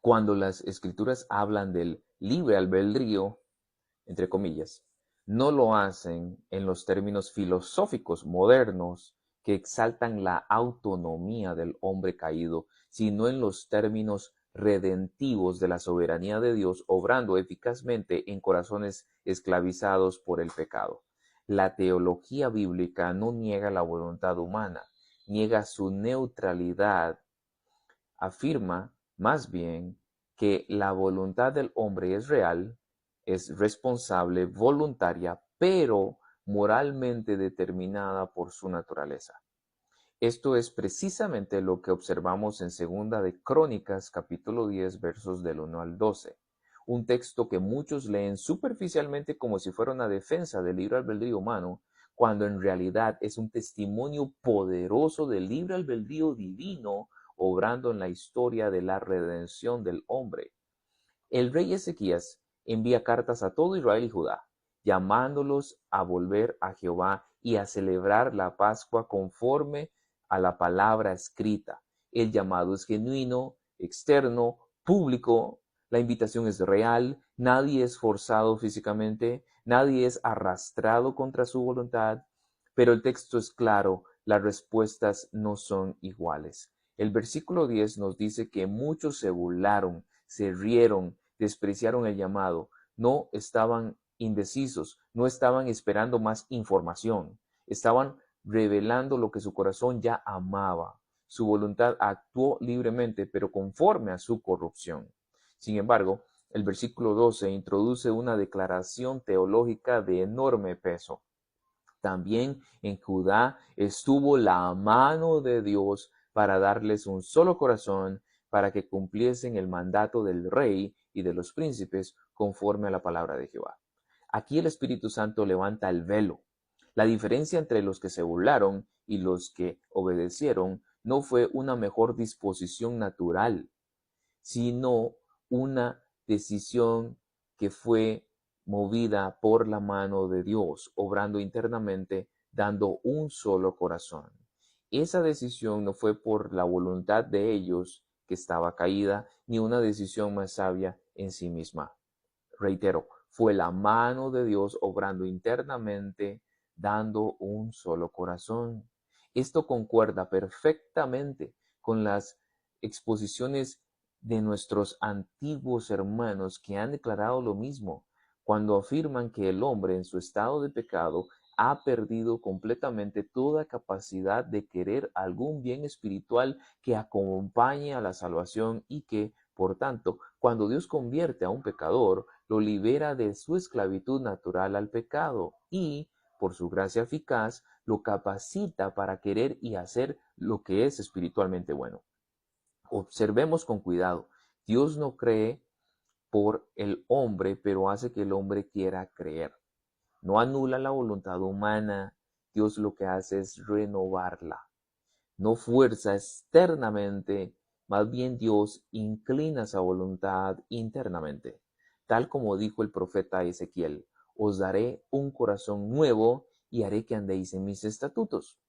Cuando las escrituras hablan del libre albedrío, entre comillas, no lo hacen en los términos filosóficos modernos que exaltan la autonomía del hombre caído, sino en los términos redentivos de la soberanía de Dios, obrando eficazmente en corazones esclavizados por el pecado. La teología bíblica no niega la voluntad humana, niega su neutralidad, afirma más bien que la voluntad del hombre es real, es responsable, voluntaria, pero moralmente determinada por su naturaleza. Esto es precisamente lo que observamos en Segunda de Crónicas, capítulo 10, versos del 1 al 12. Un texto que muchos leen superficialmente como si fuera una defensa del libre albedrío humano, cuando en realidad es un testimonio poderoso del libre albedrío divino obrando en la historia de la redención del hombre. El rey Ezequías envía cartas a todo Israel y Judá, llamándolos a volver a Jehová y a celebrar la Pascua conforme a la palabra escrita. El llamado es genuino, externo, público. La invitación es real, nadie es forzado físicamente, nadie es arrastrado contra su voluntad, pero el texto es claro, las respuestas no son iguales. El versículo 10 nos dice que muchos se burlaron, se rieron, despreciaron el llamado, no estaban indecisos, no estaban esperando más información, estaban revelando lo que su corazón ya amaba. Su voluntad actuó libremente, pero conforme a su corrupción. Sin embargo, el versículo 12 introduce una declaración teológica de enorme peso. También en Judá estuvo la mano de Dios para darles un solo corazón, para que cumpliesen el mandato del rey y de los príncipes conforme a la palabra de Jehová. Aquí el Espíritu Santo levanta el velo. La diferencia entre los que se burlaron y los que obedecieron no fue una mejor disposición natural, sino una decisión que fue movida por la mano de Dios, obrando internamente, dando un solo corazón. Esa decisión no fue por la voluntad de ellos que estaba caída, ni una decisión más sabia en sí misma. Reitero, fue la mano de Dios obrando internamente, dando un solo corazón. Esto concuerda perfectamente con las exposiciones de nuestros antiguos hermanos que han declarado lo mismo, cuando afirman que el hombre en su estado de pecado ha perdido completamente toda capacidad de querer algún bien espiritual que acompañe a la salvación y que, por tanto, cuando Dios convierte a un pecador, lo libera de su esclavitud natural al pecado y, por su gracia eficaz, lo capacita para querer y hacer lo que es espiritualmente bueno. Observemos con cuidado. Dios no cree por el hombre, pero hace que el hombre quiera creer. No anula la voluntad humana. Dios lo que hace es renovarla. No fuerza externamente, más bien Dios inclina esa voluntad internamente. Tal como dijo el profeta Ezequiel, os daré un corazón nuevo y haré que andéis en mis estatutos.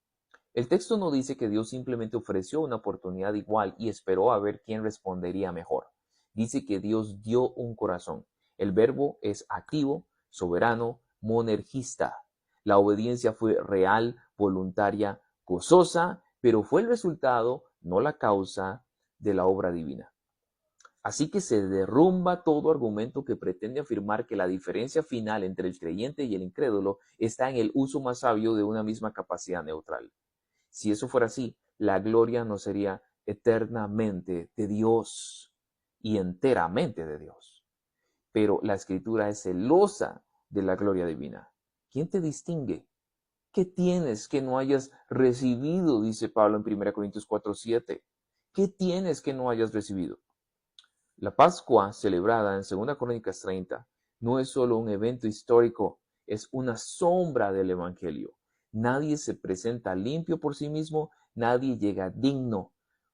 El texto no dice que Dios simplemente ofreció una oportunidad igual y esperó a ver quién respondería mejor. Dice que Dios dio un corazón. El verbo es activo, soberano, monergista. La obediencia fue real, voluntaria, gozosa, pero fue el resultado, no la causa, de la obra divina. Así que se derrumba todo argumento que pretende afirmar que la diferencia final entre el creyente y el incrédulo está en el uso más sabio de una misma capacidad neutral. Si eso fuera así, la gloria no sería eternamente de Dios y enteramente de Dios. Pero la Escritura es celosa de la gloria divina. ¿Quién te distingue? ¿Qué tienes que no hayas recibido? Dice Pablo en 1 Corintios 4:7. ¿Qué tienes que no hayas recibido? La Pascua celebrada en 2 Crónicas 30 no es solo un evento histórico, es una sombra del Evangelio. Nadie se presenta limpio por sí mismo, nadie llega digno.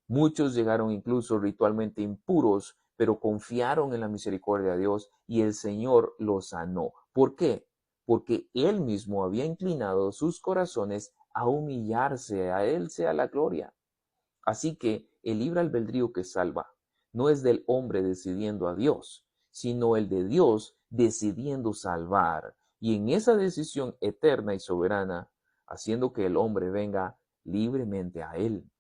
Muchos llegaron incluso ritualmente impuros, pero confiaron en la misericordia de Dios y el Señor los sanó. ¿Por qué? Porque Él mismo había inclinado sus corazones a humillarse, a Él sea la gloria. Así que el libre albedrío que salva no es del hombre decidiendo a Dios, sino el de Dios decidiendo salvar. Y en esa decisión eterna y soberana, haciendo que el hombre venga libremente a Él.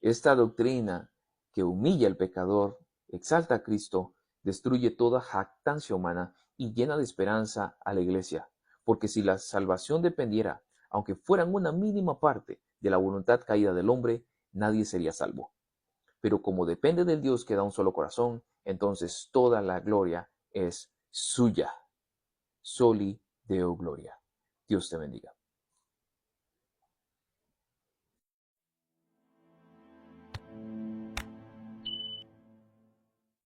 Esta doctrina que humilla al pecador, exalta a Cristo, destruye toda jactancia humana y llena de esperanza a la iglesia. Porque si la salvación dependiera, aunque fueran una mínima parte de la voluntad caída del hombre, nadie sería salvo. Pero como depende del Dios que da un solo corazón, entonces toda la gloria es suya. Soli Deo Gloria. Dios te bendiga.